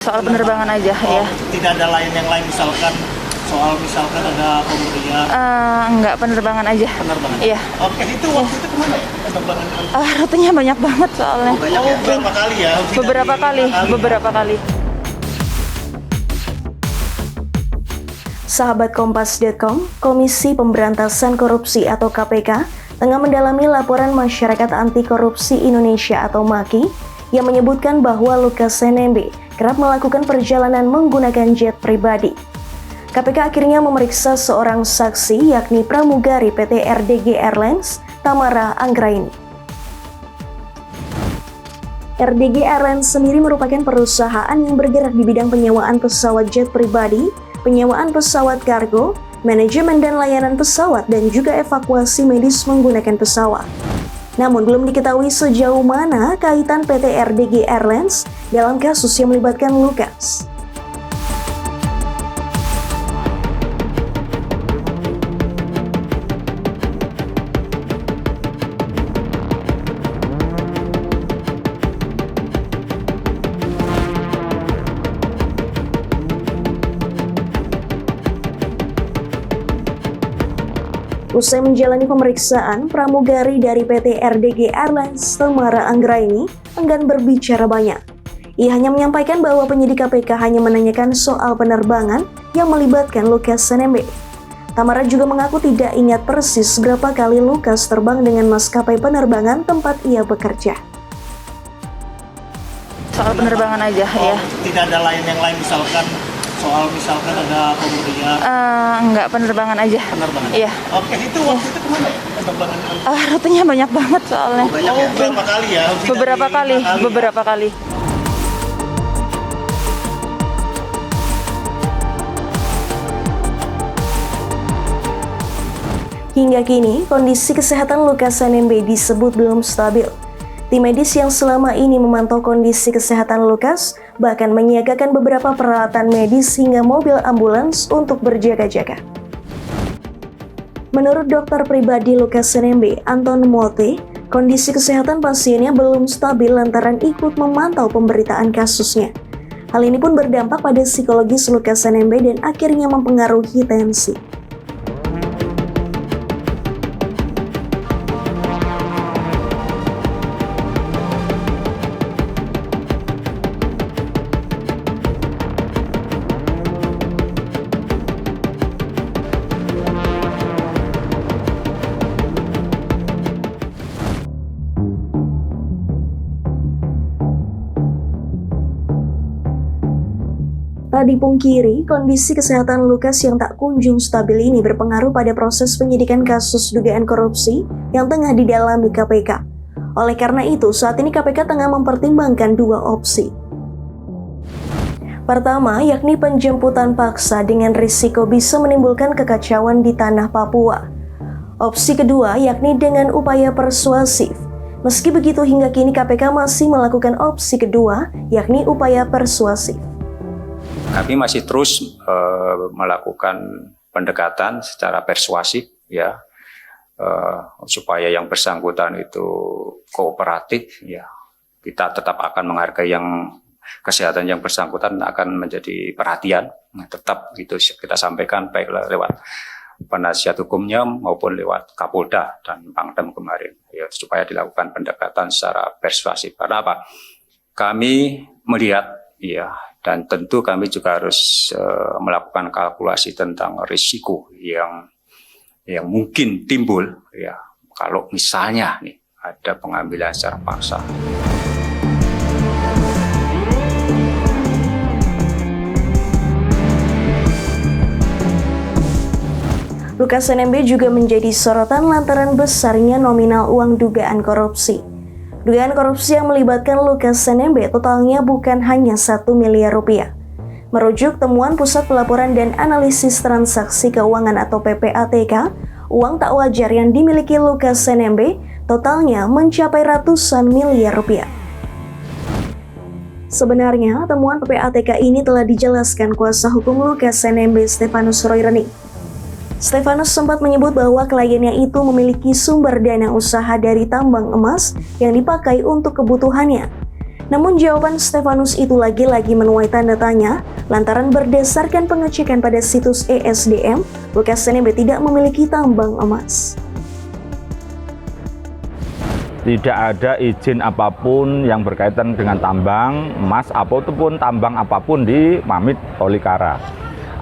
Soal penerbangan aja, ya. Tidak ada yang lain misalkan ada pemberian. Enggak, penerbangan aja. Penerbangan. Iya. Oke, itu waktu itu kemana ya penerbangan? Rutenya banyak banget soalnya. Berapa kali ya? Beberapa kali. Sahabat Kompas.com, Komisi Pemberantasan Korupsi atau KPK tengah mendalami laporan Masyarakat Anti Korupsi Indonesia atau MAKI yang menyebutkan bahwa Lukas NMB kerap melakukan perjalanan menggunakan jet pribadi. KPK akhirnya memeriksa seorang saksi yakni pramugari PT RDG Airlines, Tamara Anggraini. RDG Airlines sendiri merupakan perusahaan yang bergerak di bidang penyewaan pesawat jet pribadi, penyewaan pesawat kargo, manajemen dan layanan pesawat, dan juga evakuasi medis menggunakan pesawat. Namun belum diketahui sejauh mana kaitan PT RDG Airlines dalam kasus yang melibatkan Lukas. Usai menjalani pemeriksaan, pramugari dari PT RDG Airlines, Tamara Anggraini, enggan berbicara banyak. Ia hanya menyampaikan bahwa penyidik KPK hanya menanyakan soal penerbangan yang melibatkan Lukas NMB. Tamara juga mengaku tidak ingat persis berapa kali Lukas terbang dengan maskapai penerbangan tempat ia bekerja. Soal penerbangan aja, ya. Tidak ada yang lain misalkan ada pemberian. Enggak, penerbangan aja. Penerbangan. Iya. Oke, itu waktu itu kemana ya penerbangan? Rutenya banyak banget soalnya. Berapa kali ya? Beberapa kali. Hingga kini, kondisi kesehatan Lukas NMB disebut belum stabil. Tim medis yang selama ini memantau kondisi kesehatan Lukas bahkan menyiagakan beberapa peralatan medis hingga mobil ambulans untuk berjaga-jaga. Menurut dokter pribadi Lukas NMB, Anton Mote, kondisi kesehatan pasiennya belum stabil lantaran ikut memantau pemberitaan kasusnya. Hal ini pun berdampak pada psikologis Lukas NMB dan akhirnya mempengaruhi tensi. Tak dipungkiri, kondisi kesehatan Lukas yang tak kunjung stabil ini berpengaruh pada proses penyidikan kasus dugaan korupsi yang tengah didalami KPK. Oleh karena itu, saat ini KPK tengah mempertimbangkan dua opsi. Pertama, yakni penjemputan paksa dengan risiko bisa menimbulkan kekacauan di tanah Papua. Opsi kedua, yakni dengan upaya persuasif. Meski begitu, hingga kini KPK masih melakukan opsi kedua, yakni upaya persuasif. Kami masih terus melakukan pendekatan secara persuasif ya supaya yang bersangkutan itu kooperatif ya. Kita tetap akan menghargai yang kesehatan yang bersangkutan akan menjadi perhatian. Tetap itu kita sampaikan baik lewat penasihat hukumnya maupun lewat Kapolda dan Pangdam kemarin ya, supaya dilakukan pendekatan secara persuasif. Karena apa? Kami melihat ya, dan tentu kami juga harus melakukan kalkulasi tentang risiko yang mungkin timbul ya kalau misalnya nih ada pengambilan secara paksa. Lukas NMB juga menjadi sorotan lantaran besarnya nominal uang dugaan korupsi. Dugaan korupsi yang melibatkan Lukas NMB totalnya bukan hanya 1 miliar rupiah. Merujuk temuan Pusat Pelaporan dan Analisis Transaksi Keuangan atau PPATK, uang tak wajar yang dimiliki Lukas NMB totalnya mencapai ratusan miliar rupiah. Sebenarnya, temuan PPATK ini telah dijelaskan kuasa hukum Lukas NMB Stefanus Roy Rening. Stefanus sempat menyebut bahwa kliennya itu memiliki sumber dana usaha dari tambang emas yang dipakai untuk kebutuhannya. Namun jawaban Stefanus itu lagi-lagi menuai tanda tanya lantaran berdasarkan pengecekan pada situs ESDM, Lukas NMB tidak memiliki tambang emas. Tidak ada izin apapun yang berkaitan dengan tambang emas ataupun tambang apapun di Mamit Tolikara.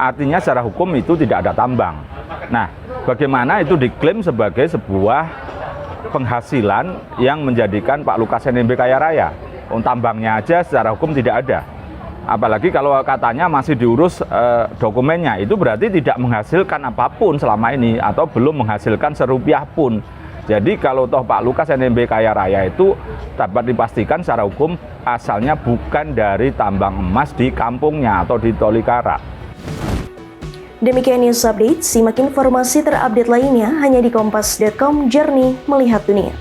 Artinya secara hukum itu tidak ada tambang. Nah, bagaimana itu diklaim sebagai sebuah penghasilan yang menjadikan Pak Lukas NMB kaya raya? Tambangnya aja secara hukum tidak ada. Apalagi kalau katanya masih diurus dokumennya, itu berarti tidak menghasilkan apapun selama ini atau belum menghasilkan serupiah pun. Jadi kalau toh Pak Lukas NMB kaya raya itu dapat dipastikan secara hukum asalnya bukan dari tambang emas di kampungnya atau di Tolikara. Demikian news update, simak informasi terupdate lainnya hanya di kompas.com, Jernih Melihat Dunia.